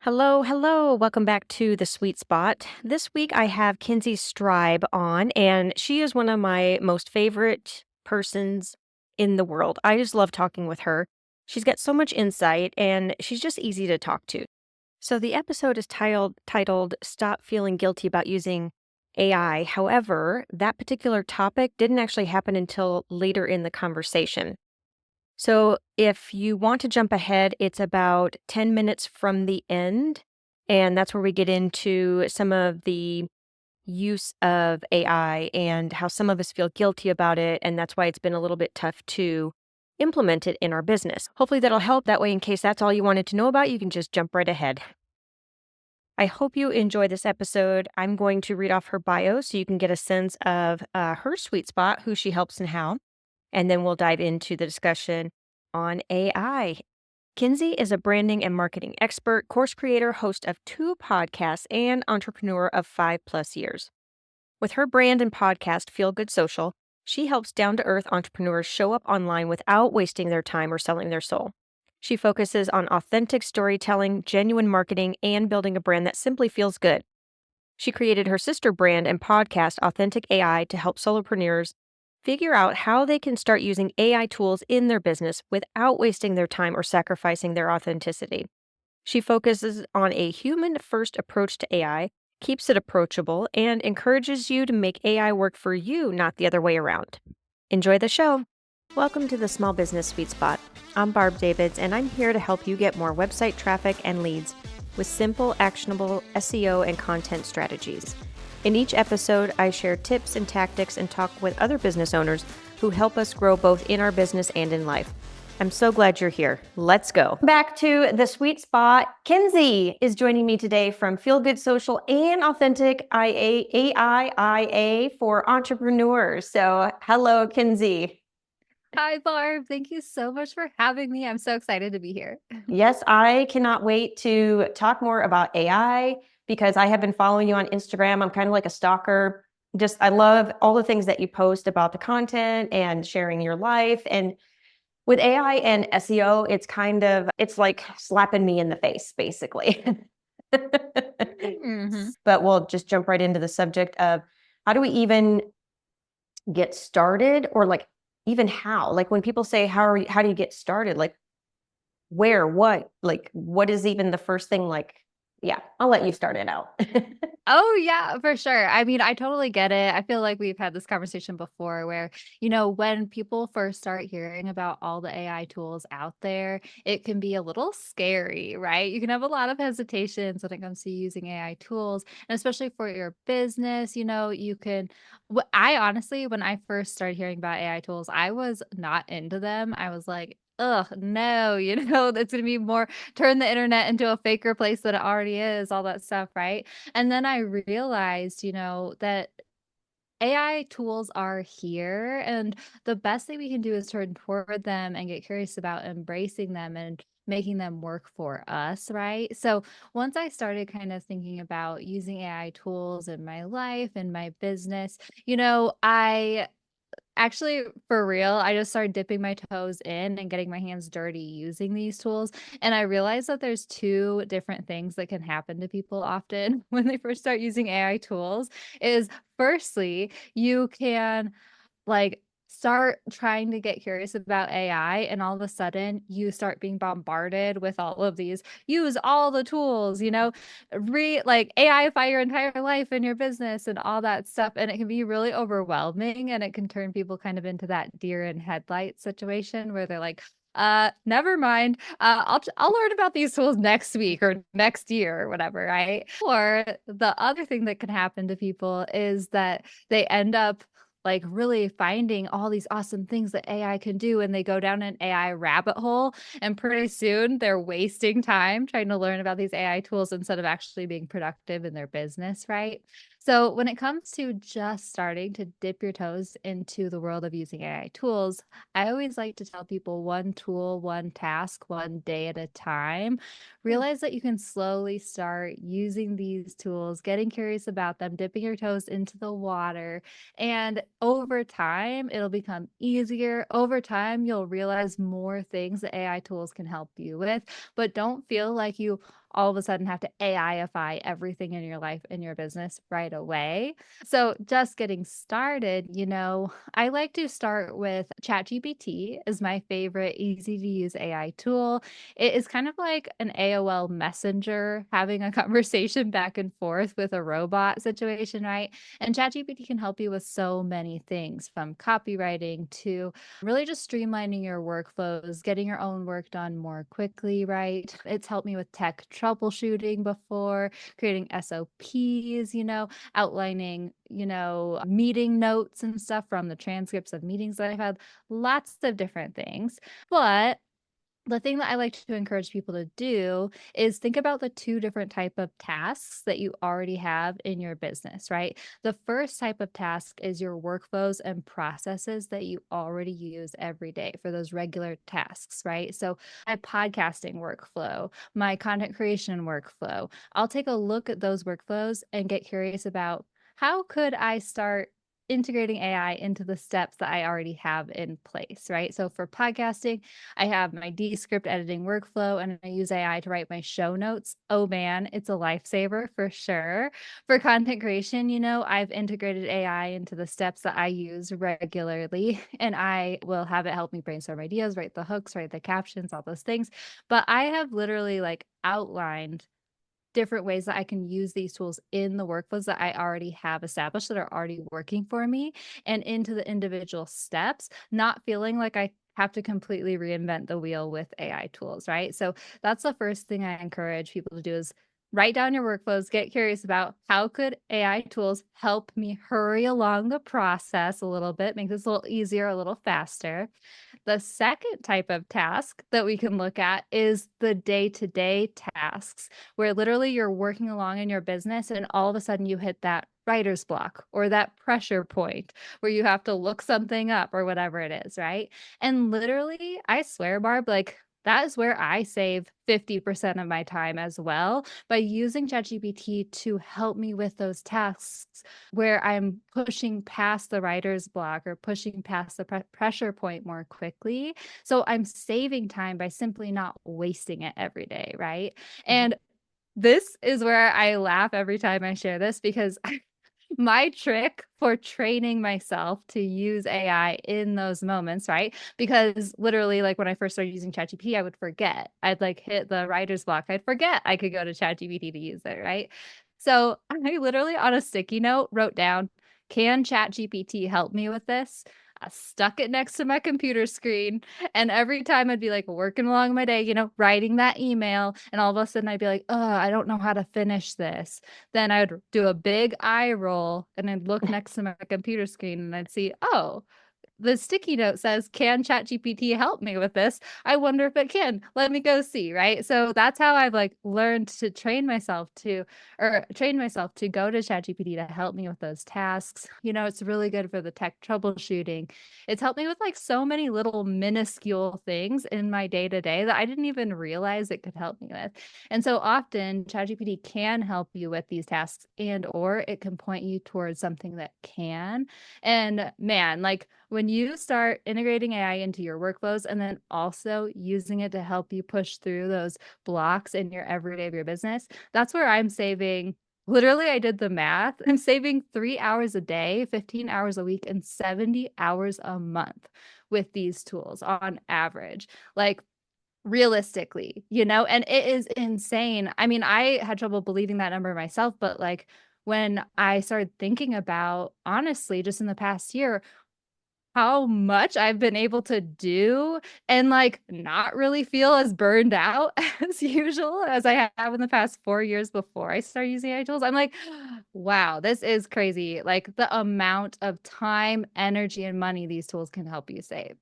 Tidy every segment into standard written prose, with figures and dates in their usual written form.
Hello, hello. Welcome back to The Sweet Spot. This week I have Kinsey Streib on, and she is one of my most favorite persons in the world. I just love talking with her. She's got so much insight, and she's just easy to talk to. So the episode is titled Stop Feeling Guilty About Using AI. However, that particular topic didn't actually happen until later in the conversation. So if you want to jump ahead, it's about 10 minutes from the end. And that's where we get into some of the use of AI and how some of us feel guilty about it. And that's why it's been a little bit tough to implement it in our business. Hopefully that'll help. That way, in case that's all you wanted to know about, you can just jump right ahead. I hope you enjoy this episode. I'm going to read off her bio so you can get a sense of her sweet spot, who she helps and how. And then we'll dive into the discussion on AI. Kinsey is a branding and marketing expert, course creator, host of 2 podcasts, and entrepreneur of 5+ years. With her brand and podcast, Feel Good Social, she helps down to earth entrepreneurs show up online without wasting their time or selling their soul. She focuses on authentic storytelling, genuine marketing, and building a brand that simply feels good. She created her sister brand and podcast, Authentic AI, to help solopreneurs figure out how they can start using AI tools in their business without wasting their time or sacrificing their authenticity. She focuses on a human first approach to AI, keeps it approachable, and encourages you to make AI work for you, not the other way around. Enjoy the show. Welcome to the Small Business Sweet Spot. I'm Barb Davids, and I'm here to help you get more website traffic and leads with simple, actionable SEO and content strategies. In each episode, I share tips and tactics and talk with other business owners who help us grow both in our business and in life. I'm so glad you're here. Let's go. Back to the sweet spot. Kinsey is joining me today from Feel Good Social and Authentic AI for entrepreneurs. So hello, Kinsey. Hi, Barb. Thank you so much for having me. I'm so excited to be here. Yes, I cannot wait to talk more about AI because I have been following you on Instagram. I'm kind of like a stalker. I love all the things that you post about the content and sharing your life. And with AI and SEO, it's like slapping me in the face, basically. Mhm. But we'll just jump right into the subject of how do we even get started, or like even how? Like when people say, how do you get started? Like where, what is even the first thing? Like, yeah, I'll let you start it out. Oh, yeah, for sure. I mean, I totally get it. I feel like we've had this conversation before where, when people first start hearing about all the AI tools out there, it can be a little scary, right? You can have a lot of hesitations when it comes to using AI tools, and especially for your business, you can. I honestly, when I first started hearing about AI tools, I was not into them. I was like, ugh, no, it's going to be more turn the internet into a faker place than it already is, all that stuff, right? And then I realized, that AI tools are here, and the best thing we can do is turn toward them and get curious about embracing them and making them work for us, right? So once I started kind of thinking about using AI tools in my life and my business, I actually, for real, I just started dipping my toes in and getting my hands dirty using these tools, and I realized that there's 2 different things that can happen to people often when they first start using AI tools, is firstly, you can like, start trying to get curious about AI, and all of a sudden, you start being bombarded with all of these, "Use all the tools," AI-ify your entire life and your business and all that stuff, and it can be really overwhelming, and it can turn people kind of into that deer in headlights situation where they're like, never mind. I'll learn about these tools next week or next year or whatever, right?" Or the other thing that can happen to people is that they end up really finding all these awesome things that AI can do, and they go down an AI rabbit hole, and pretty soon they're wasting time trying to learn about these AI tools instead of actually being productive in their business, right? So when it comes to just starting to dip your toes into the world of using AI tools, I always like to tell people one tool, one task, one day at a time. Realize that you can slowly start using these tools, getting curious about them, dipping your toes into the water, and over time, it'll become easier. Over time, you'll realize more things that AI tools can help you with, but don't feel like you all of a sudden have to AIify everything in your life and your business right away. So just getting started, I like to start with ChatGPT is my favorite easy to use AI tool. It is kind of like an AOL messenger having a conversation back and forth with a robot situation, right? And ChatGPT can help you with so many things from copywriting to really just streamlining your workflows, getting your own work done more quickly, right? It's helped me with tech troubleshooting before, creating SOPs, outlining, meeting notes and stuff from the transcripts of meetings that I've had, lots of different things. But the thing that I like to encourage people to do is think about the two different type of tasks that you already have in your business, right? The first type of task is your workflows and processes that you already use every day for those regular tasks, right? So my podcasting workflow, my content creation workflow, I'll take a look at those workflows and get curious about how could I start integrating AI into the steps that I already have in place, right? So for podcasting, I have my Descript editing workflow and I use AI to write my show notes. Oh man, it's a lifesaver for sure. For content creation, I've integrated AI into the steps that I use regularly and I will have it help me brainstorm ideas, write the hooks, write the captions, all those things. But I have literally like outlined different ways that I can use these tools in the workflows that I already have established that are already working for me and into the individual steps, not feeling like I have to completely reinvent the wheel with AI tools, right? So that's the first thing I encourage people to do is write down your workflows, get curious about how could AI tools help me hurry along the process a little bit, make this a little easier, a little faster. The second type of task that we can look at is the day-to-day tasks, where literally you're working along in your business and all of a sudden you hit that writer's block or that pressure point where you have to look something up or whatever it is, right? And literally, I swear, Barb, like that is where I save 50% of my time as well by using ChatGPT to help me with those tasks where I'm pushing past the writer's block or pushing past the pressure point more quickly. So I'm saving time by simply not wasting it every day, right? Mhm. And this is where I laugh every time I share this because my trick for training myself to use AI in those moments, right? Because literally, like when I first started using ChatGPT, I would forget. I'd like hit the writer's block. I'd forget I could go to ChatGPT to use it, right? So I literally on a sticky note wrote down, can ChatGPT help me with this? I stuck it next to my computer screen. And every time I'd be like working along my day, writing that email. And all of a sudden I'd be like, oh, I don't know how to finish this. Then I would do a big eye roll and I'd look next to my computer screen and I'd see, oh, the sticky note says, can ChatGPT help me with this? I wonder if it can. Let me go see, right? So that's how I've like learned to train myself to go to ChatGPT to help me with those tasks. It's really good for the tech troubleshooting. It's helped me with like so many little minuscule things in my day to day that I didn't even realize it could help me with. And so often ChatGPT can help you with these tasks and or it can point you towards something that can. And man, like when you start integrating AI into your workflows and then also using it to help you push through those blocks in your everyday of your business, that's where I'm saving. Literally, I did the math. I'm saving 3 hours a day, 15 hours a week, and 70 hours a month with these tools on average. Like, realistically, and it is insane. I mean, I had trouble believing that number myself, but like when I started thinking about honestly, just in the past year, how much I've been able to do and, like, not really feel as burned out as usual as I have in the past 4 years before I started using AI tools. I'm like, "Wow, this is crazy." Like, the amount of time, energy, and money these tools can help you save.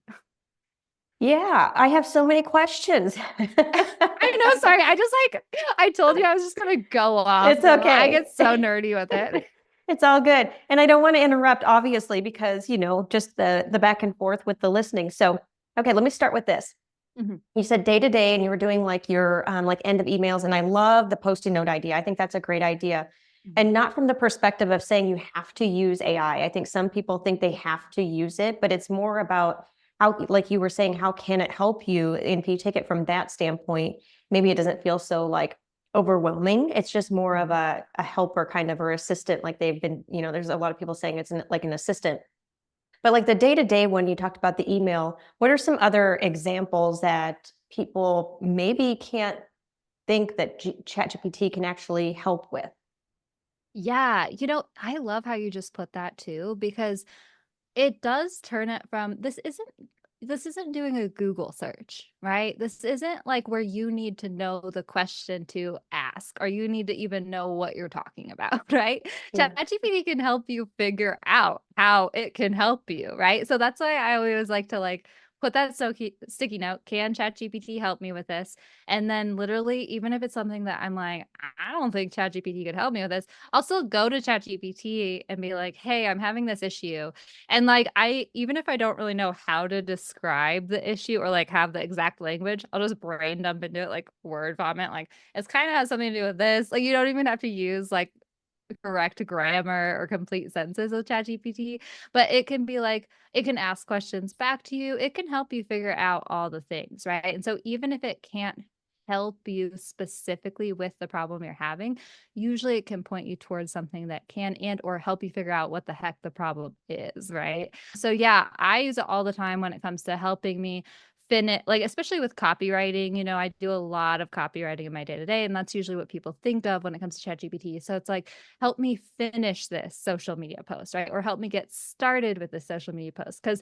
Yeah, I have so many questions. I know, sorry, I told you I was just gonna go off. It's I okay. get so nerdy with it. It's all good. And I don't want to interrupt, obviously, because, just the back and forth with the listening. So, okay, let me start with this. Mhm, You said day to day, and you were doing like your like end of emails, and I love the post-it note idea. I think that's a great idea. mhm, And not from the perspective of saying you have to use AI. I think some people think they have to use it, but it's more about how, like you were saying, how can it help you? And if you take it from that standpoint, maybe it doesn't feel so like overwhelming. It's just more of Mhm. a helper kind of or assistant. Like they've been, there's a lot of people saying it's like an assistant. But like the day to day, when you talked about the email, what are some other examples that people maybe can't think that ChatGPT can actually help with? Yeah, I love how you just put that too, because it does turn it from this isn't doing a Google search, right? This isn't like where you need to know the question to ask or you need to even know what you're talking about, right? Yeah. ChatGPT can help you figure out how it can help you, right? So that's why I always like to put that sticky note, can ChatGPT help me with this? And then literally, even if it's something that I'm like, I don't think ChatGPT could help me with this, I'll still go to ChatGPT and be like, hey, I'm having this issue. And, even if I don't really know how to describe the issue or, have the exact language, I'll just brain dump into it, like, word vomit, like, "It's kinda has something to do with this." Like, you don't even have to use, correct grammar or complete sentences with ChatGPT, but it can ask questions back to you. It can help you figure out all the things, right? And so even if it can't help you specifically with the problem you're having, usually it can point you towards something that can and or help you figure out what the heck the problem is, right? So yeah, I use it all the time when it comes to helping me finish, especially with copywriting. I do a lot of copywriting in my day to day, and that's usually what people think of when it comes to ChatGPT. So it's like, help me finish this social media post, right? Or help me get started with this social media post. Because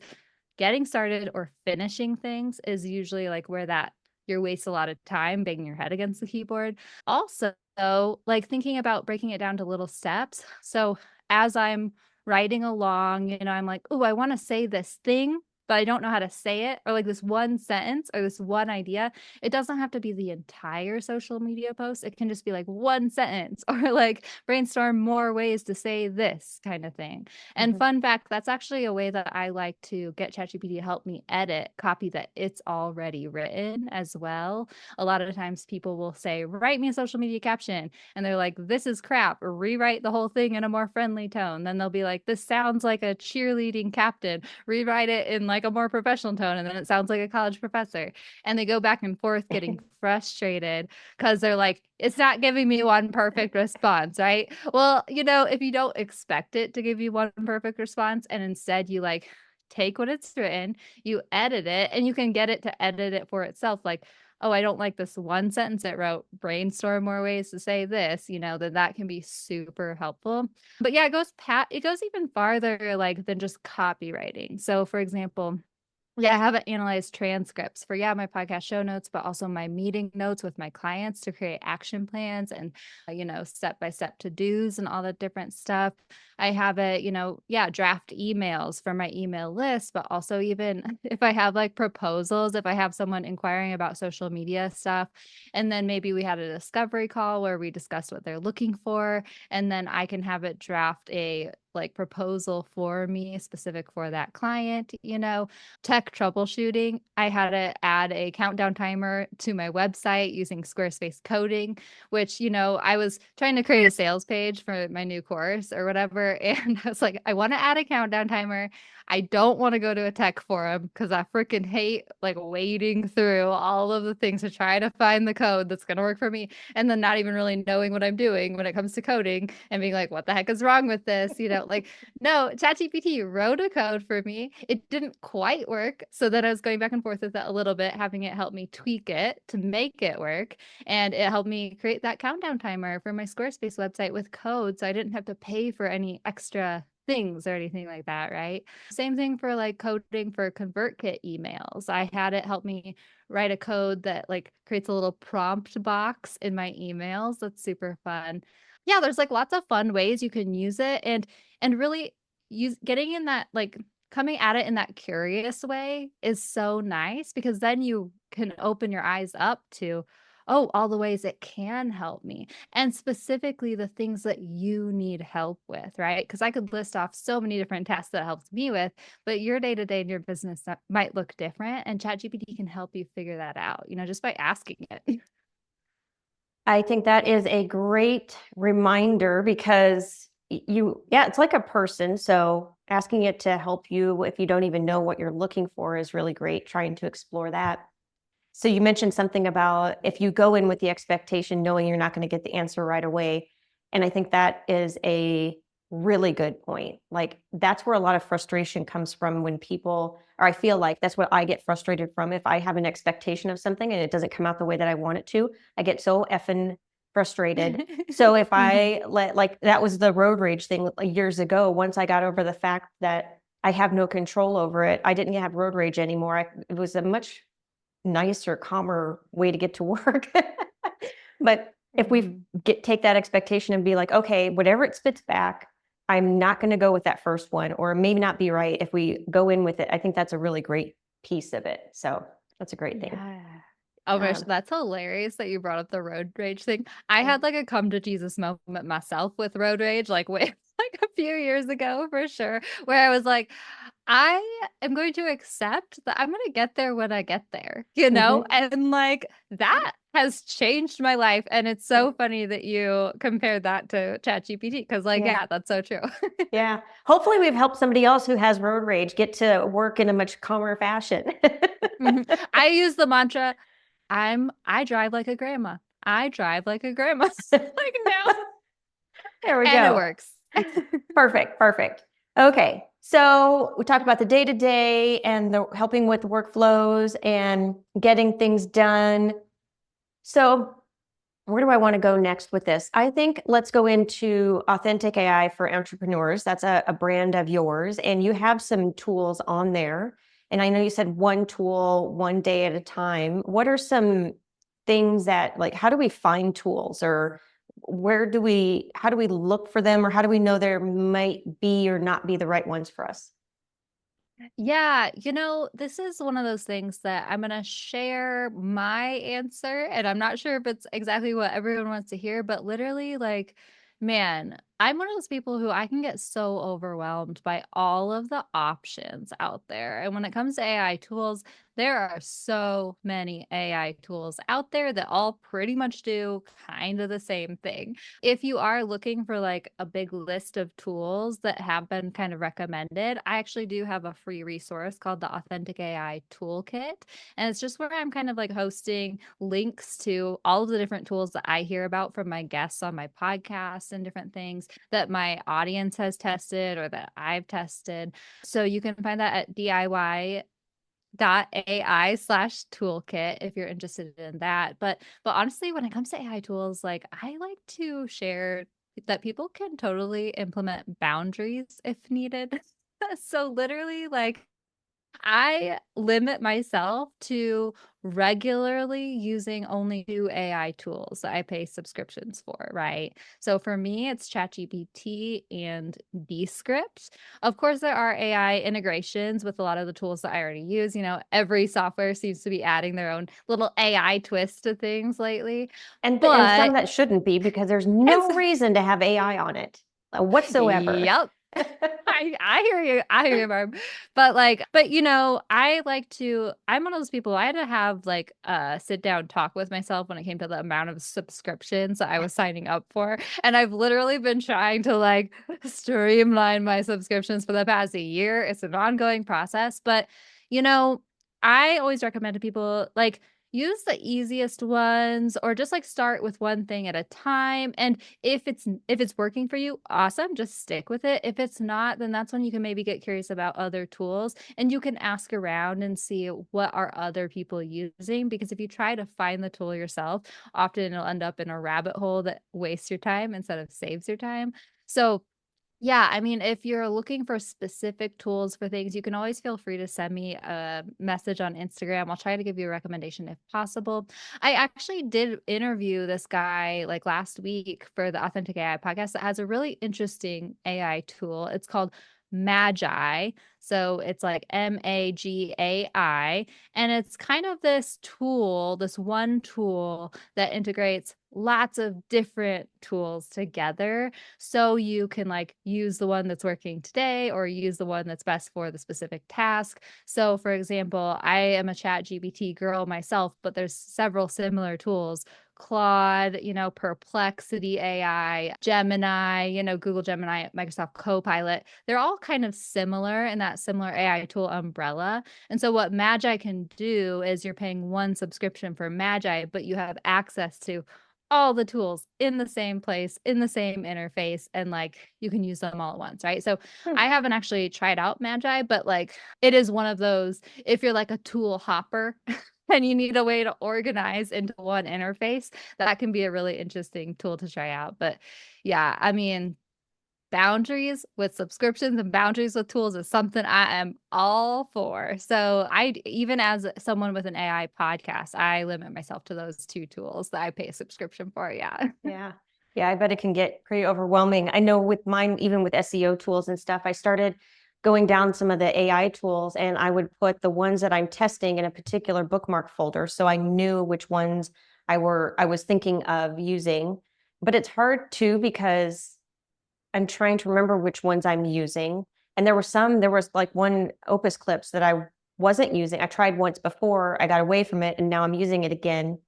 getting started or finishing things is usually where that you waste a lot of time banging your head against the keyboard. Also, thinking about breaking it down to little steps. So as I'm writing along, I'm like, oh, I want to say this thing, but I don't know how to say it, or this one sentence or this one idea. It doesn't have to be the entire social media post. It can just be one sentence or brainstorm more ways to say this kind of thing. And Mhm. fun fact, that's actually a way that I like to get ChatGPT to help me edit copy that it's already written as well. A lot of the times people will say, write me a social media caption. And they're like, this is crap, or rewrite the whole thing in a more friendly tone. Then they'll be like, this sounds like a cheerleading captain, rewrite it in a more professional tone. And then it sounds like a college professor. And they go back and forth getting frustrated because they're like, it's not giving me one perfect response, right? Well, if you don't expect it to give you one perfect response and instead you take what it's written, you edit it, and you can get it to edit it for itself. Like, oh, I don't like this one sentence it wrote, brainstorm more ways to say this, then that can be super helpful. But yeah, it goes even farther than just copywriting. So for example, yeah, I haven't analyzed transcripts for, yeah, my podcast show notes, but also my meeting notes with my clients to create action plans and, step by step to dos and all that different stuff. I have it, yeah, draft emails for my email list, but also even if I have proposals, if I have someone inquiring about social media stuff, and then maybe we had a discovery call where we discussed what they're looking for, and then I can have it draft a proposal for me specific for that client. Tech troubleshooting, I had to add a countdown timer to my website using Squarespace coding, which, I was trying to create a sales page for my new course or whatever. And I was like, I want to add a countdown timer. I don't want to go to a tech forum because I freaking hate wading through all of the things to try to find the code that's going to work for me. And then not even really knowing what I'm doing when it comes to coding and being like, what the heck is wrong with this? No, ChatGPT wrote a code for me. It didn't quite work. So then I was going back and forth with it a little bit, having it help me tweak it to make it work. And it helped me create that countdown timer for my Squarespace website with code. So I didn't have to pay for any extra things or anything like that, right? Same thing for coding for ConvertKit emails. I had it help me write a code that creates a little prompt box in my emails. That's super fun. Yeah, there's lots of fun ways you can use it, and really use getting in that coming at it in that curious way is so nice because then you can open your eyes up to, oh, all the ways it can help me, and specifically the things that you need help with, right? Because I could list off so many different tasks that it helps me with, but your day to day in your business that might look different, and ChatGPT can help you figure that out, just by asking it. I think that is a great reminder because yeah, it's like a person. So asking it to help you if you don't even know what you're looking for is really great, trying to explore that. So you mentioned something about if you go in with the expectation knowing you're not going to get the answer right away. And I think that is a really good point. Like that's where a lot of frustration comes from when people, or I feel like that's what I get frustrated from. If I have an expectation of something and it doesn't come out the way that I want it to, I get so effing frustrated. So if Mhm. I let, like, that was the road rage thing like years ago. Once I got over the fact that I have no control over it, I didn't have road rage anymore. It was a much nicer, calmer way to get to work. But if we Mhm. take that expectation and be like, okay, whatever it spits back, I'm not going to go with that first one, or maybe not be right. If we go in with it, I think that's a really great piece of it. So that's a great thing. Yeah. Oh my gosh, Um, that's hilarious that you brought up the road rage thing. I mm, had like a come to Jesus moment myself with road rage, like way like a few years ago for sure, where I was like, I am going to accept that I'm gonna get there when I get there, you know? mhm. And like that has changed my life. And it's Yeah, so funny that you compared that to ChatGPT because like, yeah, yeah, that's so true. yeah. Hopefully, we've helped somebody else who has road rage get to work in a much calmer fashion. Mhm. I use the mantra, I drive like a grandma. I drive like a grandma. Like now. There we And it go. works. Perfect, perfect. Okay, so we talked about the day to day and the helping with workflows and getting things done. So, where do I want to go next with this? I think let's go into authentic AI for entrepreneurs. That's a brand of yours, and you have some tools on there. And I know you said one tool, one day at a time. What are some things that, like, how do we find tools, or how do we look for them, or how do we know there might be or not be the right ones for us? Yeah, this is one of those things that I'm going to share my answer. And I'm not sure if it's exactly what everyone wants to hear, but literally, like, man, I'm one of those people who I can get so overwhelmed by all of the options out there. And when it comes to AI tools, there are so many AI tools out there that all pretty much do kind of the same thing. If you are looking for like a big list of tools that have been kind of recommended, I actually do have a free resource called the Authentic AI Toolkit. And it's just where I'm kind of like hosting links to all of the different tools that I hear about from my guests on my podcast and different things that my audience has tested or that I've tested. So you can find that at DIY.ai/toolkit if you're interested in that. But honestly, when it comes to AI tools, like I like to share that people can totally implement boundaries if needed. So literally like I limit myself to regularly using only 2 AI tools that I pay subscriptions for, right? So for me, it's ChatGPT and Descript. Of course, there are AI integrations with a lot of the tools that I already use. Every software seems to be adding their own little AI twist to things lately. And some But that shouldn't be, because there's and no reason to have AI on it, whatsoever. Yep. I hear you. I hear you, Barb. I'm one of those people, I had to have like a sit down talk with myself when it came to the amount of subscriptions that I was signing up for. And I've literally been trying to like streamline my subscriptions for the past year. It's an ongoing process. But you know, I always recommend to people like use the easiest ones or just like start with one thing at a time. And if it's working for you, awesome, just stick with it. If it's not, then that's when you can maybe get curious about other tools and you can ask around and see what are other people using because if you try to find the tool yourself, often it'll end up in a rabbit hole that wastes your time instead of saves your time. So yeah, I mean, if you're looking for specific tools for things, you can always feel free to send me a message on Instagram. I'll try to give you a recommendation if possible. I actually did interview this guy like last week for the Authentic AI podcast that has a really interesting AI tool. It's called Magi. So it's like Magai. And it's kind of this tool, this one tool that integrates lots of different tools together so you can like use the one that's working today or use the one that's best for the specific task. So for example, I am a chat GPT girl myself, but there's several similar tools Claude, Perplexity AI, Gemini, Google Gemini, Microsoft Copilot. They're all kind of similar in that similar AI tool umbrella. And so what Magi can do is you're paying one subscription for Magi, but you have access to all the tools in the same place, in the same interface, and like you can use them all at once, right? So Hmm. I haven't actually tried out Magi, but like it is one of those, if you're like a tool hopper and you need a way to organize into one interface, that can be a really interesting tool to try out. But yeah, I mean, boundaries with subscriptions and boundaries with tools is something I am all for. So even as someone with an AI podcast, I limit myself to those two tools that I pay a subscription for. Yeah. Yeah. Yeah, I bet it can get pretty overwhelming. I know with mine, even with SEO tools and stuff, I started going down some of the AI tools and I would put the ones that I'm testing in a particular bookmark folder. So I knew which ones I was thinking of using. But it's hard too because I'm trying to remember which ones I'm using. And there was like one Opus Clips that I wasn't using. I tried once before, I got away from it, and now I'm using it again.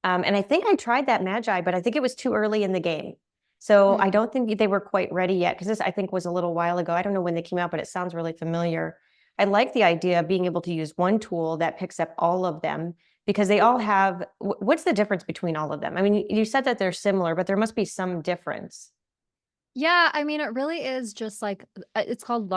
And I think I tried that Magi, but I think it was too early in the game. So I Mm. don't think they were quite ready yet because this, I think, was a little while ago. I don't know when they came out, but it sounds really familiar. I like the idea of being able to use one tool that picks up all of them because they all have, what's the difference between all of them? I mean, you said that they're similar, but there must be some difference. Yeah, I mean, it really is just like it's called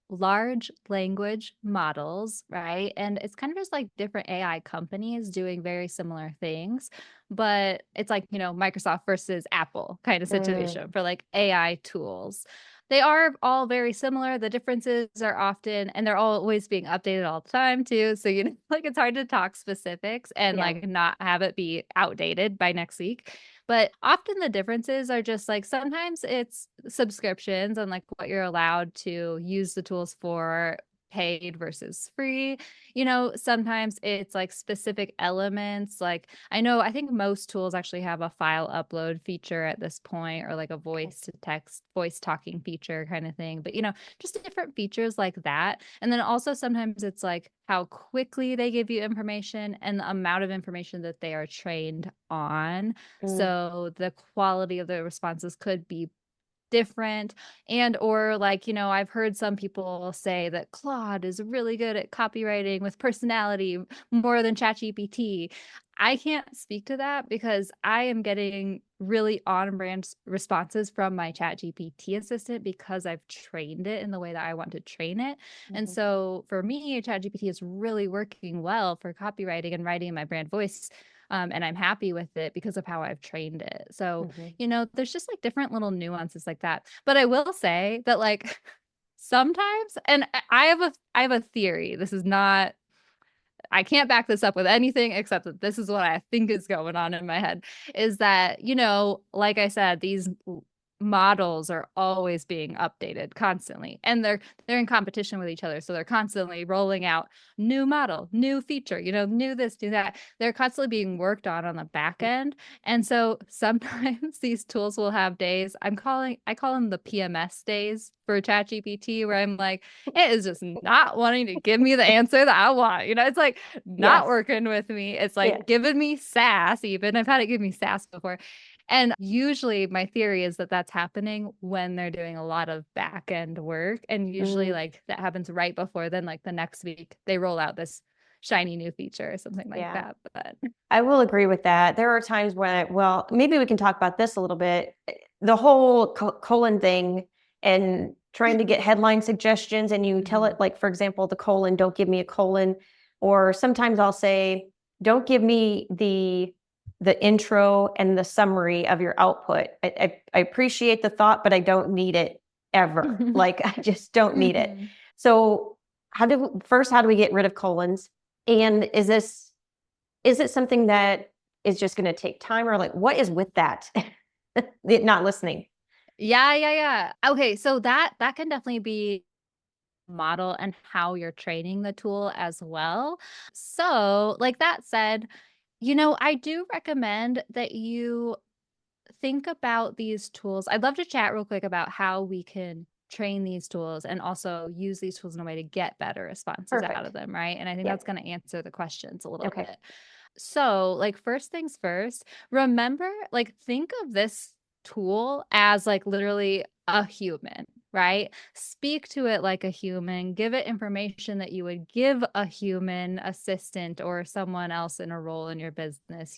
large language models, right? And it's kind of just like different AI companies doing very similar things, but it's like, Microsoft versus Apple kind of Mm, situation for like AI tools. They are all very similar. The differences are often, and they're always being updated all the time too. So, like it's hard to talk specifics and yeah. like not have it be outdated by next week. But often the differences are just like sometimes it's subscriptions and like what you're allowed to use the tools for paid versus free. Sometimes it's like specific elements. Like I think most tools actually have a file upload feature at this point or like a Okay. voice to text, voice talking feature kind of thing. But just different features like that. And then also sometimes it's like how quickly they give you information and the amount of information that they are trained on, Mm, so the quality of the responses could be different. And or like, I've heard some people say that Claude is really good at copywriting with personality more than ChatGPT. I can't speak to that because I am getting really on brand responses from my ChatGPT assistant because I've trained it in the way that I want to train it. And mhm, so for me, ChatGPT is really working well for copywriting and writing in my brand voice. And I'm happy with it because of how I've trained it. So, mhm. there's just like different little nuances like that. But I will say that like sometimes, and I have a theory. This is not, I can't back this up with anything except that this is what I think is going on in my head, is that, like I said, these models are always being updated constantly, and they're in competition with each other, so they're constantly rolling out new model, new feature, new this, new that. They're constantly being worked on the back end. And so sometimes these tools will have days, I call them the PMS days for ChatGPT, where I'm like, it is just not wanting to give me the answer that I want. It's like not Yes. working with me. It's Yeah. like giving me sass, even. I've had it give me sass before. And usually my theory is that that's happening when they're doing a lot of back end work. And usually, Mm, like, that happens right before then, like the next week, they roll out this shiny new feature or something like yeah. that. But I will agree with that. There are times when well, maybe we can talk about this a little bit. The whole colon thing and trying to get headline suggestions, and you tell it, Mhm. like, for example, the colon, don't give me a colon. Or sometimes I'll say, don't give me the intro and the summary of your output. I appreciate the thought, but I don't need it ever. Like, I just don't need it. Mhm. So how do we get rid of colons? And is it something that is just gonna take time, or, like, what is with that? It not listening. Yeah, yeah, yeah. Okay, so that can definitely be model and how you're training the tool as well. So, like that said, I do recommend that you think about these tools. I'd love to chat real quick about how we can train these tools and also use these tools in a way to get better responses out of Perfect. them, right? And I think that's Yep. going to answer the questions a little Okay. bit. So, like, first things first, remember, like, think of this tool as like literally a human, right? Speak to it like a human, give it information that you would give a human assistant or someone else in a role in your business,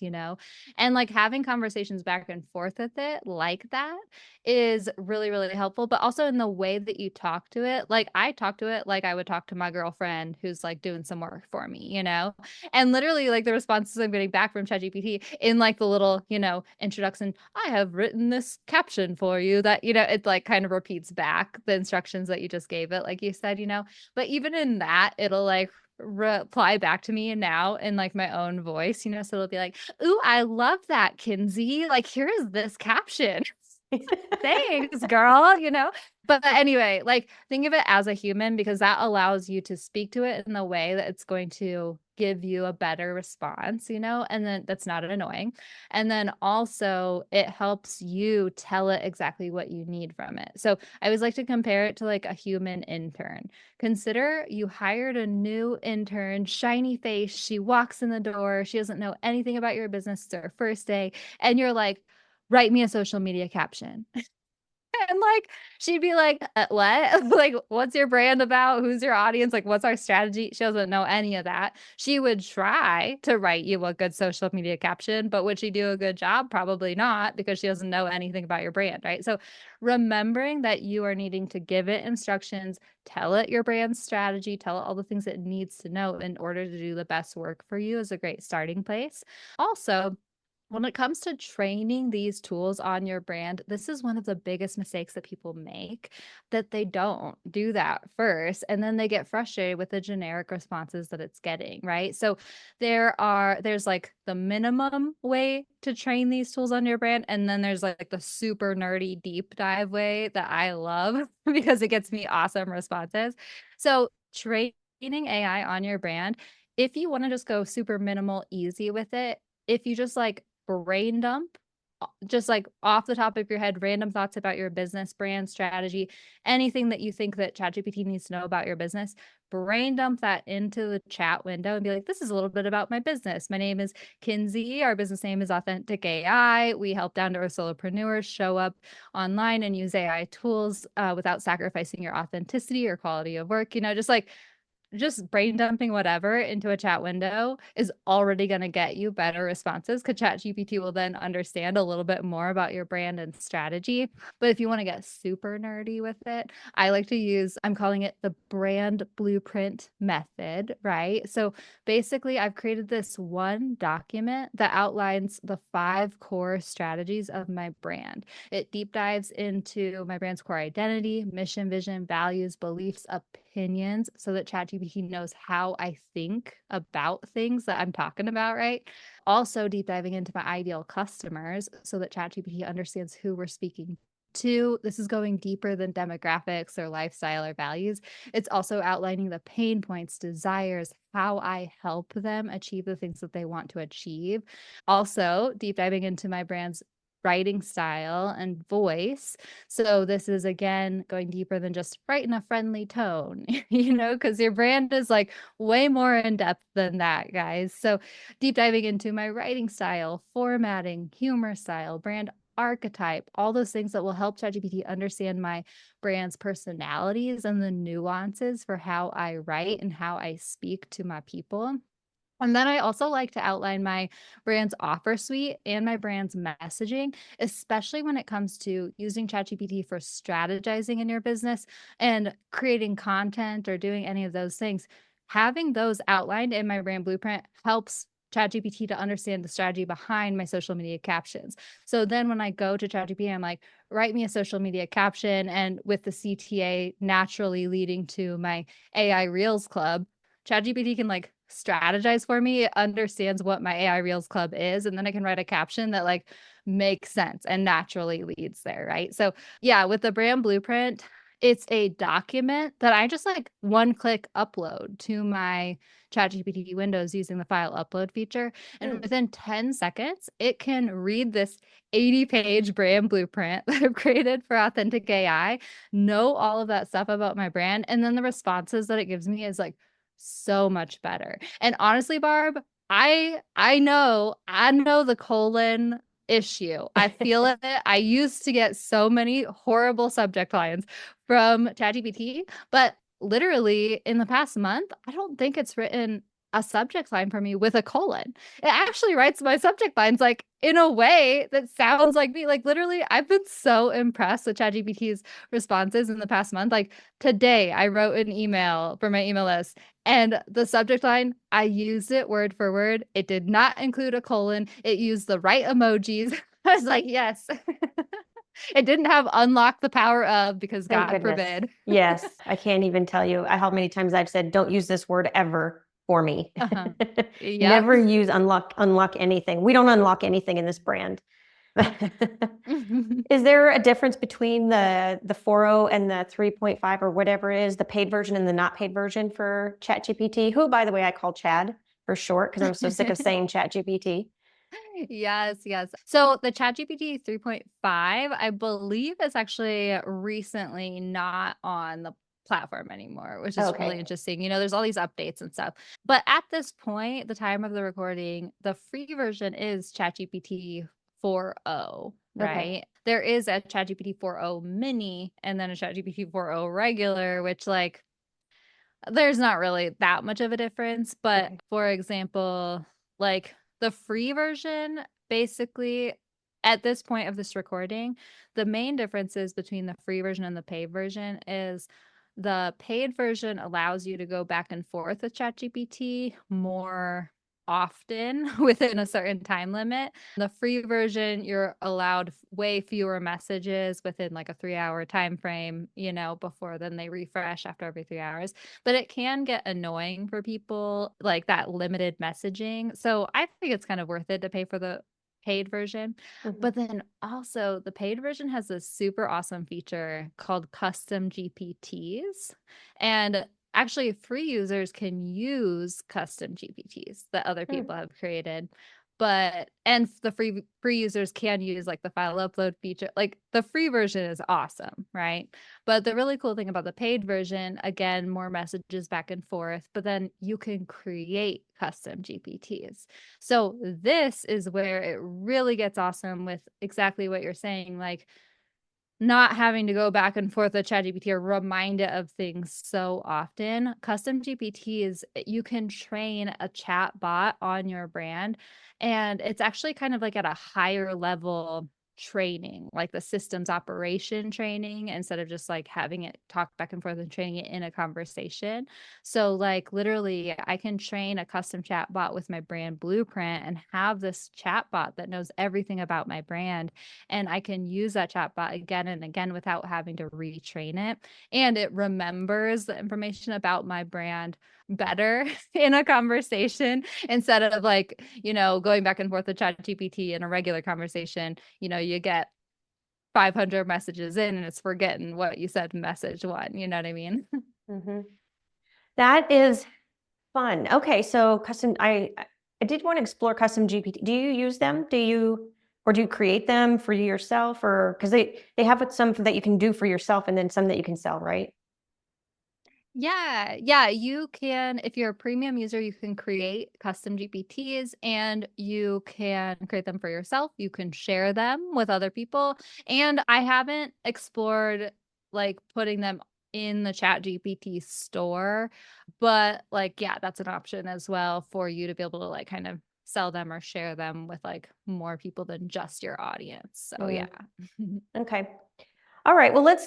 And like having conversations back and forth with it like that is really, really helpful. But also in the way that you talk to it, like I talk to it like I would talk to my girlfriend who's like doing some work for me? And literally, like, the responses I'm getting back from ChatGPT in, like, the little, introduction, "I have written this caption for you," that, it, like, kind of repeats back the instructions that you just gave it, like you said. But even in that, it'll, like, reply back to me now in, like, my own voice. So it'll be like, "Ooh, I love that, Kinsey. Like, here is this caption." Thanks, girl. But anyway, like, think of it as a human because that allows you to speak to it in the way that it's going to give you a better response, and then that's not annoying. And then also it helps you tell it exactly what you need from it. So I always like to compare it to like a human intern. Consider you hired a new intern, shiny face. She walks in the door. She doesn't know anything about your business. It's her first day. And you're like, write me a social media caption. And, like, she'd be like, what? Like, what's your brand about? Who's your audience? Like, what's our strategy?" She doesn't know any of that. She would try to write you a good social media caption, but would she do a good job? Probably not because she doesn't know anything about your brand, right? So, remembering that you are needing to give it instructions, tell it your brand strategy, tell it all the things it needs to know in order to do the best work for you is a great starting place. Also, when it comes to training these tools on your brand, this is one of the biggest mistakes that people make, that they don't do that first, and then they get frustrated with the generic responses that it's getting, right? So there's like the minimum way to train these tools on your brand, and then there's like the super nerdy deep dive way that I love because it gets me awesome responses. So training AI on your brand, if you want to just go super minimal, easy with it, if you just like brain dump, just like off the top of your head, random thoughts about your business, brand strategy, anything that you think that ChatGPT needs to know about your business, brain dump that into the chat window and be like, this is a little bit about my business. My name is Kinsey. Our business name is Authentic AI. We help down to earth solopreneurs show up online and use AI tools without sacrificing your authenticity or quality of work. Just brain dumping whatever into a chat window is already going to get you better responses because ChatGPT will then understand a little bit more about your brand and strategy. But if you want to get super nerdy with it, I like to use, I'm calling it the brand blueprint method, right? So basically, I've created this one document that outlines the 5 core strategies of my brand. It deep dives into my brand's core identity, mission, vision, values, beliefs, opinions, so that ChatGPT knows how I think about things that I'm talking about, right? Also, deep diving into my ideal customers so that ChatGPT understands who we're speaking to. This is going deeper than demographics or lifestyle or values. It's also outlining the pain points, desires, how I help them achieve the things that they want to achieve. Also, deep diving into my brand's writing style and voice. So this is again going deeper than just write in a friendly tone, because your brand is like way more in depth than that, guys. So deep diving into my writing style, formatting, humor style, brand archetype, all those things that will help ChatGPT understand my brand's personalities and the nuances for how I write and how I speak to my people. And then I also like to outline my brand's offer suite and my brand's messaging, especially when it comes to using ChatGPT for strategizing in your business and creating content or doing any of those things. Having those outlined in my brand blueprint helps ChatGPT to understand the strategy behind my social media captions. So then when I go to ChatGPT, I'm like, write me a social media caption. And with the CTA naturally leading to my AI Reels Club, ChatGPT can like strategize for me. It understands what my AI Reels Club is, and then I can write a caption that like makes sense and naturally leads there, right? So yeah, with the brand blueprint, it's a document that I just like one click upload to my ChatGPT windows using the file upload feature. And Mm. within 10 seconds, it can read this 80-page brand blueprint that I've created for Authentic AI, know all of that stuff about my brand, and then the responses that it gives me is like so much better. And honestly, Barb, I know the colon issue. I feel it. I used to get so many horrible subject lines from ChatGPT, but literally in the past month, I don't think it's written a subject line for me with a colon. It actually writes my subject lines like in a way that sounds like me. Like literally, I've been so impressed with ChatGPT's responses in the past month. Like today, I wrote an email for my email list and the subject line, I used it word for word. It did not include a colon. It used the right emojis. I was like, yes. It didn't have unlock the power of because Thank God goodness. forbid. Yes, I can't even tell you how many times I've said, "Don't use this word ever for me." Uh-huh. Yep. Never use unlock anything. We don't unlock anything in this brand. Is there a difference between the 4.0 and the 3.5 or whatever it is, the paid version and the not paid version for ChatGPT? Who, by the way, I call Chad for short because I'm so sick of saying ChatGPT. Yes, yes. So the ChatGPT 3.5, I believe, is actually recently not on the platform anymore, which is really Okay. interesting. There's all these updates and stuff. But at this point, the time of the recording, the free version is ChatGPT 4.0, Okay. right? There is a ChatGPT 4.0 mini and then a ChatGPT 4.0 regular, which like there's not really that much of a difference, but Okay. for example, like the free version, basically, at this point of this recording, the main differences between the free version and the paid version is the paid version allows you to go back and forth with ChatGPT more often within a certain time limit. The free version, you're allowed way fewer messages within like a 3-hour time frame, before then they refresh after every 3 hours. But it can get annoying for people, like that limited messaging. So I think it's kind of worth it to pay for the paid version. Mhm. But then also, the paid version has this super awesome feature called custom GPTs. And actually, free users can use custom GPTs that other Hmm. people have created. And the free users can use like the file upload feature. Like the free version is awesome, right? But the really cool thing about the paid version, again, more messages back and forth, but then you can create custom GPTs. So this is where it really gets awesome with exactly what you're saying, like not having to go back and forth with ChatGPT or remind it of things so often. Custom GPTs, you can train a chat bot on your brand, and it's actually kind of like at a higher level training, like the systems operation training, instead of just like having it talk back and forth and training it in a conversation. So, like, literally, I can train a custom chat bot with my brand blueprint and have this chat bot that knows everything about my brand, and I can use that chatbot again and again without having to retrain it. And it remembers the information about my brand better in a conversation instead of like, going back and forth with ChatGPT in a regular conversation. You get 500 messages in and it's forgetting what you said in message one. You know what I mean? Mhm. That is fun. Okay, so I did want to explore custom GPT. Do you use them? Or do you create them for yourself, or because they have some that you can do for yourself and then some that you can sell, right? Yeah, yeah, you can, if you're a premium user, you can create custom GPTs and you can create them for yourself. You can share them with other people. And I haven't explored like putting them in the Chat GPT store, but like, yeah, that's an option as well for you to be able to like kind of sell them or share them with like more people than just your audience. So, yeah. Mm, okay. All right. Well, let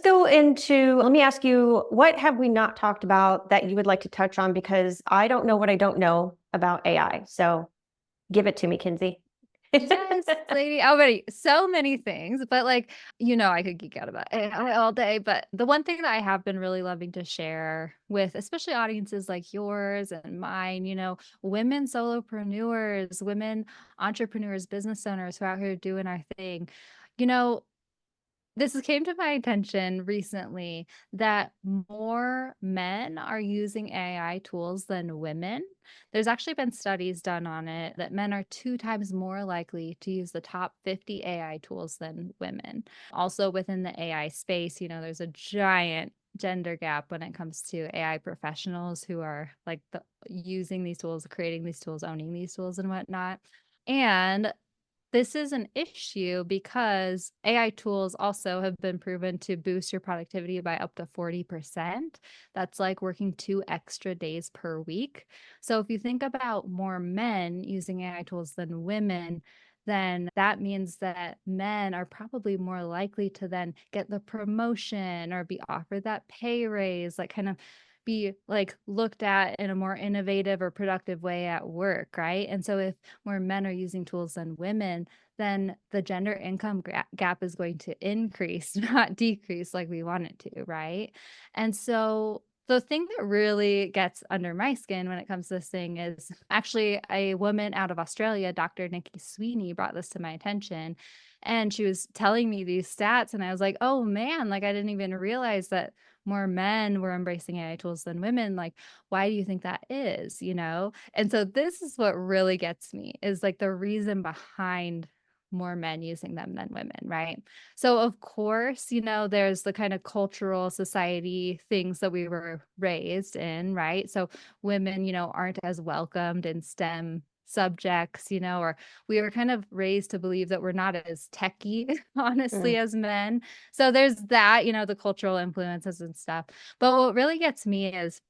me ask you, what have we not talked about that you would like to touch on? Because I don't know what I don't know about AI. So give it to me, Kinsey. Yes, lady. Already so many things, but like, I could geek out about AI all day. But the one thing that I have been really loving to share with, especially audiences like yours and mine, women solopreneurs, women entrepreneurs, business owners who are out here doing our thing, you know, came to my attention recently that more men are using AI tools than women. There's actually been studies done on it that men are 2 times more likely to use the top 50 AI tools than women. Also, within the AI space, there's a giant gender gap when it comes to AI professionals who are like using these tools, creating these tools, owning these tools and whatnot. And this is an issue because AI tools also have been proven to boost your productivity by up to 40%. That's like working 2 extra days per week. So if you think about more men using AI tools than women, then that means that men are probably more likely to then get the promotion or be offered that pay raise, like kind of be like looked at in a more innovative or productive way at work, right? And so if more men are using tools than women, then the gender income gap is going to increase, not decrease like we want it to, right? And so the thing that really gets under my skin when it comes to this thing is actually a woman out of Australia, Dr. Nikki Sweeney, brought this to my attention. And she was telling me these stats, and I was like, oh man, like I didn't even realize that more men were embracing AI tools than women. Like, why do you think that is? And so this is what really gets me is like the reason behind more men using them than women, right? So of course, there's the kind of cultural society things that we were raised in, right? So women, aren't as welcomed in STEM subjects, or we were kind of raised to believe that we're not as techy, honestly, Mm, as men. So there's that, the cultural influences and stuff. But what really gets me is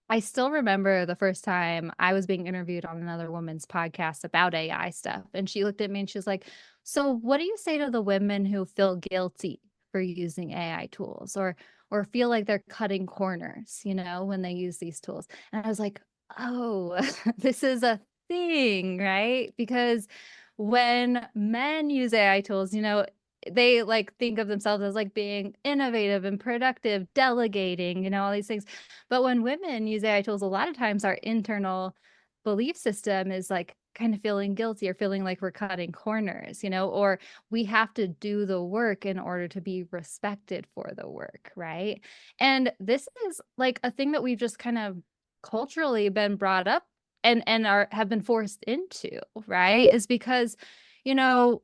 I still remember the first time I was being interviewed on another woman's podcast about AI stuff. And she looked at me and she was like, so what do you say to the women who feel guilty for using AI tools or feel like they're cutting corners, when they use these tools? And I was like, oh, this is a thing, right? Because when men use AI tools, they like think of themselves as like being innovative and productive, delegating, all these things. But when women use AI tools, a lot of times our internal belief system is like kind of feeling guilty or feeling like we're cutting corners, or we have to do the work in order to be respected for the work, right? And this is like a thing that we've just kind of culturally been brought up and are have been forced into, right? Is because, you know,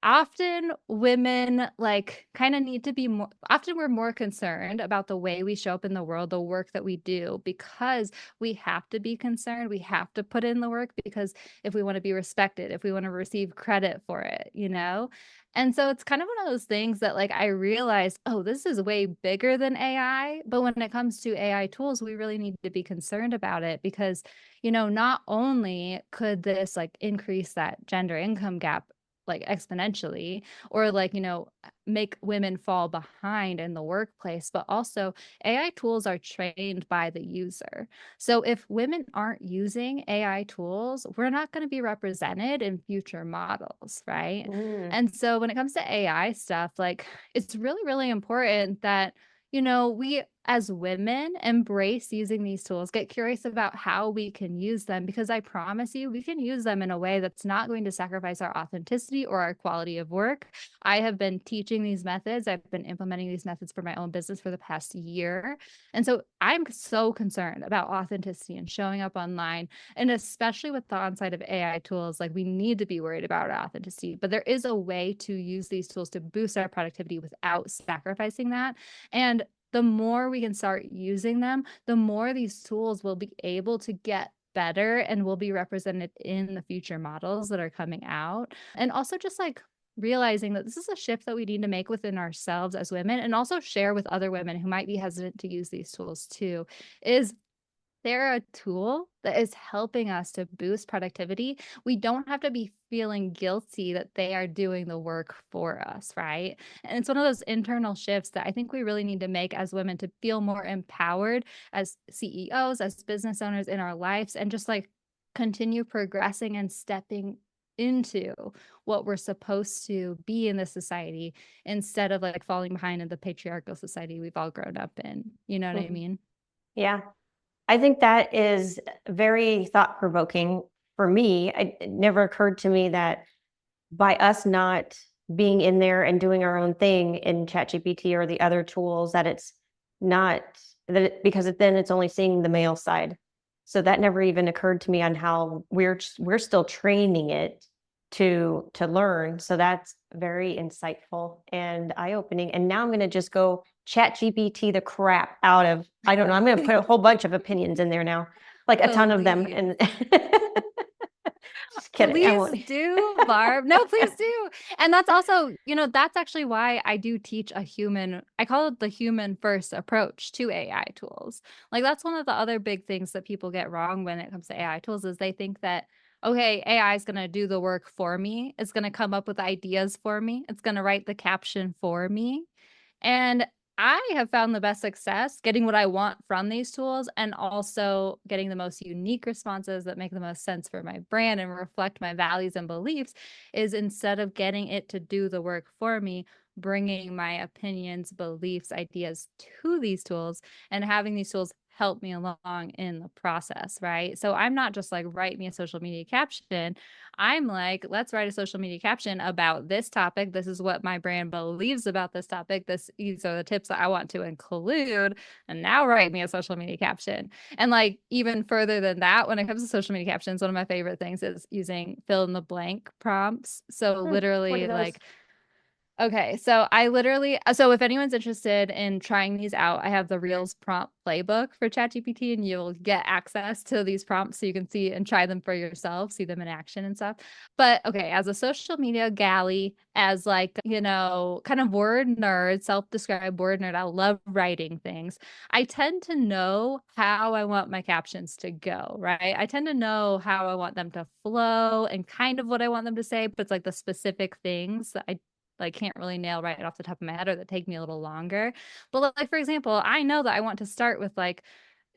often women like kind of need to be more often we're more concerned about the way we show up in the world, the work that we do, because we have to be concerned, we have to put in the work, because if we want to be respected, if we want to receive credit for it. And so it's kind of one of those things that like I realized, oh, this is way bigger than AI. But when it comes to AI tools, we really need to be concerned about it because not only could this like increase that gender income gap like exponentially, or like make women fall behind in the workplace, but also AI tools are trained by the user. So if women aren't using AI tools, we're not going to be represented in future models, right? mm, And so when it comes to AI stuff, like it's really really important that we as women embrace using these tools, get curious about how we can use them, because I promise you, we can use them in a way that's not going to sacrifice our authenticity or our quality of work. I have been teaching these methods, I've been implementing these methods for my own business for the past year. And so I'm so concerned about authenticity and showing up online. And especially with the onset of AI tools, like we need to be worried about our authenticity. But there is a way to use these tools to boost our productivity without sacrificing that. And the more we can start using them, the more these tools will be able to get better and will be represented in the future models that are coming out. And also just like realizing that this is a shift that we need to make within ourselves as women, and also share with other women who might be hesitant to use these tools too, is they're a tool that is helping us to boost productivity. We don't have to be feeling guilty that they are doing the work for us, right? And it's one of those internal shifts that I think we really need to make as women to feel more empowered as CEOs, as business owners in our lives, and just like continue progressing and stepping into what we're supposed to be in this society instead of like falling behind in the patriarchal society we've all grown up in. You know what I mhm. mean? Yeah. I think that is very thought-provoking for me. It never occurred to me that by us not being in there and doing our own thing in ChatGPT or the other tools, that it's not because then it's only seeing the male side. So that never even occurred to me on how we're still training it to learn. So that's very insightful and eye-opening. And now I'm going to just go ChatGPT the crap out of, I don't know, I'm going to put a whole bunch of opinions in there now, like a ton of them. Please. And just kidding. I Please won't. do, Barb. No, please do. And that's also, that's actually why I do teach I call it the human first approach to AI tools. Like that's one of the other big things that people get wrong when it comes to AI tools is they think that, okay, AI is going to do the work for me. It's going to come up with ideas for me. It's going to write the caption for me. And I have found the best success getting what I want from these tools and also getting the most unique responses that make the most sense for my brand and reflect my values and beliefs is instead of getting it to do the work for me, bringing my opinions, beliefs, ideas to these tools and having these tools help me along in the process, right? So I'm not just like, write me a social media caption. I'm like, let's write a social media caption about this topic. This is what my brand believes about this topic. These are the tips that I want to include. And now write me a social media caption. And like even further than that, when it comes to social media captions, one of my favorite things is using fill in the blank prompts. So What are literally those? like, okay, so if anyone's interested in trying these out, I have the Reels prompt playbook for ChatGPT, and you'll get access to these prompts so you can see and try them for yourself, see them in action and stuff. But okay, as a social media galley, as like, kind of word nerd, self-described word nerd, I love writing things. I tend to know how I want my captions to go, right? I tend to know how I want them to flow and kind of what I want them to say, but it's like the specific things that I like can't really nail right off the top of my head or that take me a little longer. But like for example, I know that I want to start with like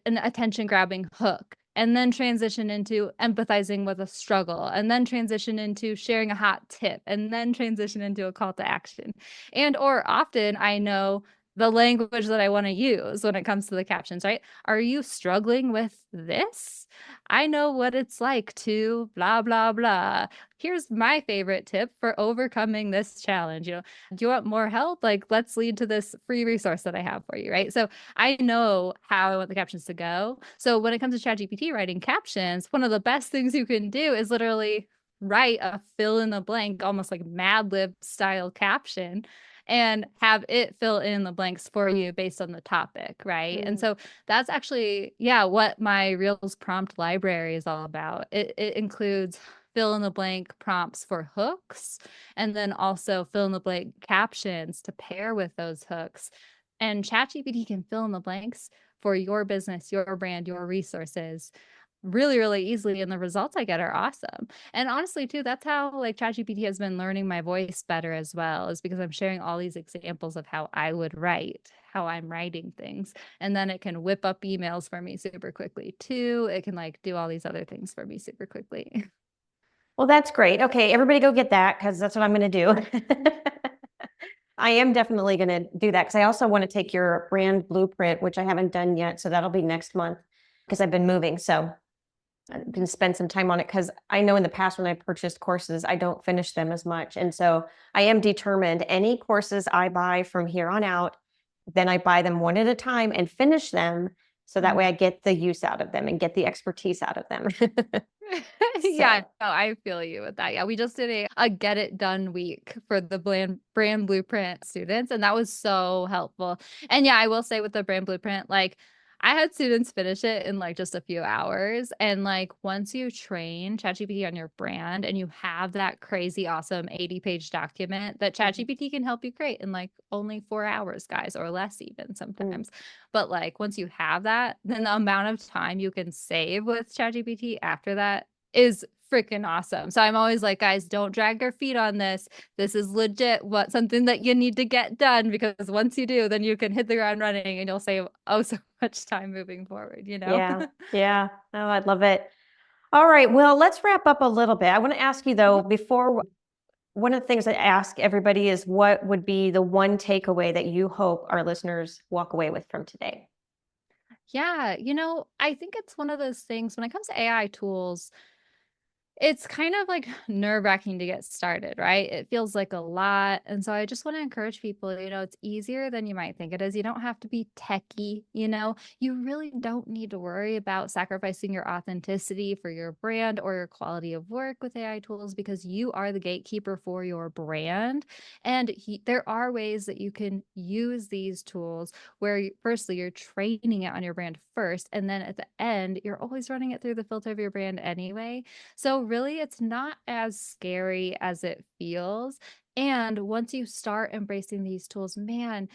an attention grabbing hook and then transition into empathizing with a struggle and then transition into sharing a hot tip and then transition into a call to action. And or often I know the language that I want to use when it comes to the captions, right? Are you struggling with this? I know what it's like to blah, blah, blah. Here's my favorite tip for overcoming this challenge. Do you want more help? Like, let's lead to this free resource that I have for you, right? So I know how I want the captions to go. So when it comes to ChatGPT writing captions, one of the best things you can do is literally write a fill in the blank, almost like Mad Lib style caption and have it fill in the blanks for you based on the topic, right? And so that's actually, yeah, what my Reels prompt library is all about. It includes fill in the blank prompts for hooks and then also fill in the blank captions to pair with those hooks. And ChatGPT can fill in the blanks for your business, your brand, your resources really, really easily. And the results I get are awesome. And honestly, too, that's how like ChatGPT has been learning my voice better as well, is because I'm sharing all these examples of how I would write, how I'm writing things. And then it can whip up emails for me super quickly too. It can like do all these other things for me super quickly. Well, that's great. Okay, everybody go get that because that's what I'm going to do. I am definitely going to do that because I also want to take your brand blueprint, which I haven't done yet. So that'll be next month because I've been moving. So I'm going to spend some time on it because I know in the past when I purchased courses, I don't finish them as much. And so I am determined any courses I buy from here on out, then I buy them one at a time and finish them. So that way I get the use out of them and get the expertise out of them. Yeah, no, I feel you with that. Yeah, we just did a get it done week for the brand blueprint students, and that was so helpful. And yeah, I will say with the brand blueprint, like I had students finish it in like just a few hours. And like once you train ChatGPT on your brand and you have that crazy awesome 80-page document that ChatGPT can help you create in like only 4 hours, guys, or less even sometimes. But like once you have that, then the amount of time you can save with ChatGPT after that is freaking awesome. So I'm always like, guys, don't drag your feet on this. This is legit something that you need to get done, because once you do, then you can hit the ground running and you'll save so much time moving forward, Yeah. Yeah. Oh, I love it. All right. Well, let's wrap up a little bit. I want to ask you though, before one of the things I ask everybody is what would be the one takeaway that you hope our listeners walk away with from today? Yeah, I think it's one of those things when it comes to AI tools, It's kind of like nerve-wracking to get started, right? It feels like a lot. And so I just want to encourage people, it's easier than you might think it is. You don't have to be techie, You really don't need to worry about sacrificing your authenticity for your brand or your quality of work with AI tools because you are the gatekeeper for your brand. And there are ways that you can use these tools where firstly you're training it on your brand first, and then at the end, you're always running it through the filter of your brand anyway. So really, it's not as scary as it feels. And once you start embracing these tools, man,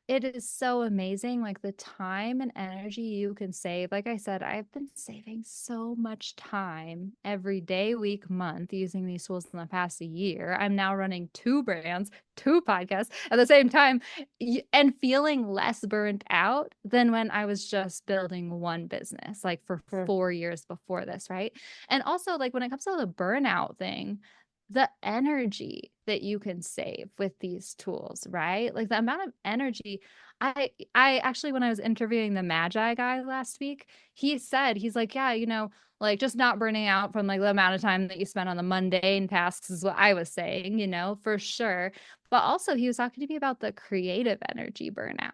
it is so amazing, like the time and energy you can save. Like I said, I've been saving so much time every day, week, month using these tools in the past year. I'm now running 2 brands, 2 podcasts at the same time, and feeling less burnt out than when I was just building one business, like for Mm, 4 years before this, right? And also, like when it comes to the burnout thing, the energy that you can save with these tools, right? Like the amount of energy I actually when I was interviewing the Magi guy last week, he said, he's like, yeah, like just not burning out from like the amount of time that you spend on the mundane tasks is what I was saying, for sure. But also he was talking to me about the creative energy burnout.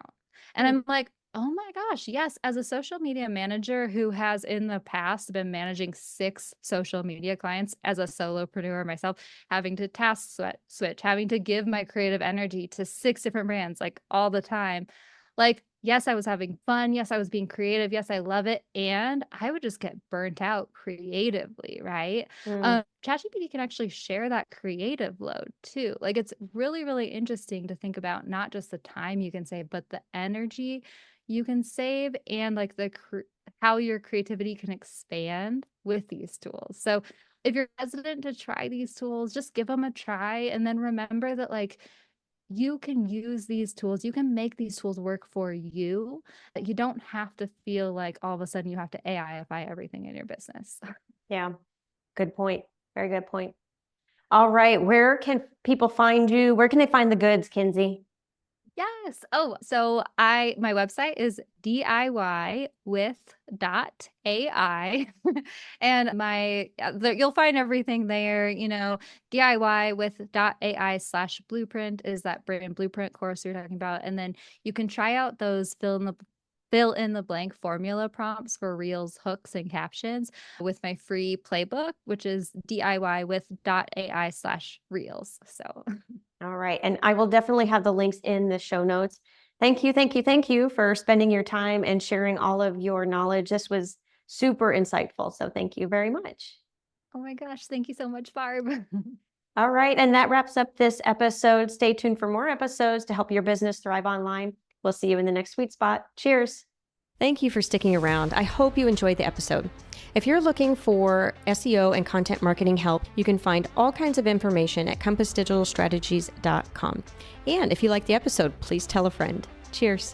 And mm, I'm like, oh my gosh, yes. As a social media manager who has in the past been managing 6 social media clients as a solopreneur myself, having to switch, having to give my creative energy to 6 different brands like all the time. Like, yes, I was having fun. Yes, I was being creative. Yes, I love it. And I would just get burnt out creatively, right? mm. ChatGPT can actually share that creative load too. Like, it's really, really interesting to think about not just the time you can save, but the energy you can save and like how your creativity can expand with these tools. So if you're hesitant to try these tools, just give them a try and then remember that like you can use these tools, you can make these tools work for you. That you don't have to feel like all of a sudden you have to AIify everything in your business. Yeah, good point. Very good point. All right, where can people find you? Where can they find the goods, Kinsey? Yes. Oh, so my website is DIY with .ai and you'll find everything there, DIY with .ai/blueprint is that brand blueprint course you're talking about. And then you can try out those fill in the blank formula prompts for reels, hooks, and captions with my free playbook, which is DIY with .ai/reels. So All right. And I will definitely have the links in the show notes. Thank you, thank you, thank you for spending your time and sharing all of your knowledge. This was super insightful. So thank you very much. oh my gosh, thank you so much, Barb. All right. And that wraps up this episode. Stay tuned for more episodes to help your business thrive online. We'll see you in the next sweet spot. Cheers. Thank you for sticking around. I hope you enjoyed the episode. If you're looking for SEO and content marketing help, you can find all kinds of information at compassdigitalstrategies.com. And if you like the episode, please tell a friend. Cheers.